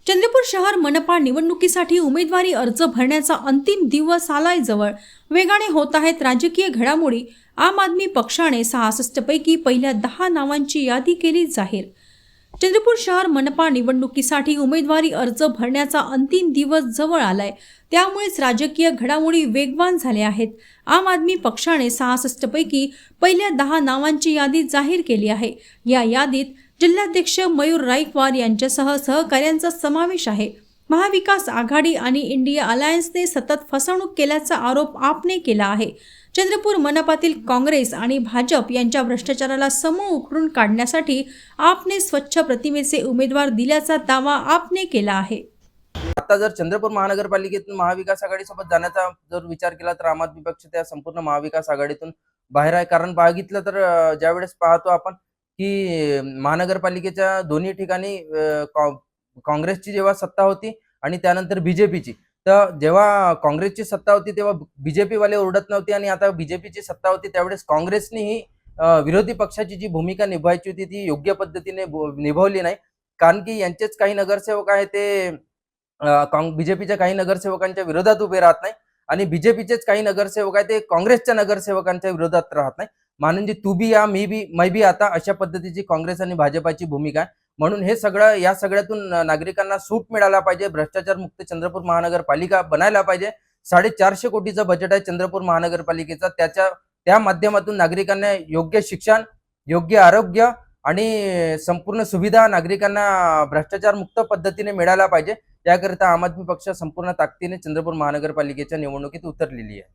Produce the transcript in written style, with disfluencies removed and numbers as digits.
चंद्रपूर शहर मनपा निवडणुकीसाठी उमेदवारी अर्ज भरण्याचा अंतिम दिवस आलाय जवळ. वेगाने होत आहेत राजकीय घडामोडी. आम आदमी पक्षाने 66 पैकी पहिल्या 10 नावांची यादी केली जाहीर. चंद्रपूर शहर मनपा निवडणुकीसाठी उमेदवारी अर्ज भरण्याचा अंतिम दिवस जवळ आलाय. त्यामुळेच राजकीय घडामोडी वेगवान झाल्या आहेत. आम आदमी पक्षाने 66 पैकी पहिल्या 10 नावांची यादी जाहीर केली आहे. या यादीत जिल्हाध्यक्ष मयूर रायकवार यांच्यासह सहकाऱ्यांचा समावेश आहे. महाविकास आघाडी आणि इंडिया अलायन्सने सतत फसवणूक केल्याचा आरोप आपने केला आहे. चंद्रपूर मनपातील काँग्रेस आणि भाजप यांच्या भ्रष्टाचाराला समूळ उकरून काढण्यासाठी आपने स्वच्छ प्रतिमेचे उमेदवार दिल्याचा दावा आपने केला आहे. आता जर चंद्रपूर महानगरपालिकेतून महाविकास आघाडीसोबत जाण्याचा जर विचार केला तर आम आदमी पक्ष त्या संपूर्ण महाविकास आघाडीतून बाहेर आहे. कारण बघितलं तर ज्यावेळेस पाहतो आपण की महानगरपालिकेच्या दोन्ही ठिकाणी काँग्रेसची जेव्हा सत्ता होती आणि त्यानंतर बीजेपीची, तर जेव्हा काँग्रेसची सत्ता होती तेव्हा बीजेपी वाले ओरडत नव्हते आणि आता बीजेपीची सत्ता होती त्यावेळेस काँग्रेसने ही विरोधी पक्षाची जी भूमिका निभावायची होती ती योग्य पद्धतीने निभावली नाही. कारण की यांचेच काही नगरसेवक आहे ते बीजेपीच्या काही नगरसेवकांच्या विरोधात उभे राहत नाही आणि बीजेपीचेच काही नगरसेवक आहे ते काँग्रेसच्या नगरसेवकांच्या विरोधात राहत नाही. म्हणजे तू बी या मी बी आता अशा पद्धतीची काँग्रेस आणि भाजपाची भूमिका आहे. म्हणून हे सगळं या सगळ्यातून नागरिकांना सूट मिळाला पाहिजे. भ्रष्टाचार मुक्त चंद्रपूर महानगरपालिका बनायला पाहिजे. 450 कोटीचं बजेट आहे चंद्रपूर महानगरपालिकेचा. त्या माध्यमातून नागरिकांना योग्य शिक्षण, योग्य आरोग्य आणि संपूर्ण सुविधा नागरिकांना भ्रष्टाचार मुक्त पद्धतीने मिळायला पाहिजे. याकरिता आम आदमी पक्ष संपूर्ण ताकदीने चंद्रपूर महानगरपालिकेच्या निवडणुकीत उतरलेली आहे.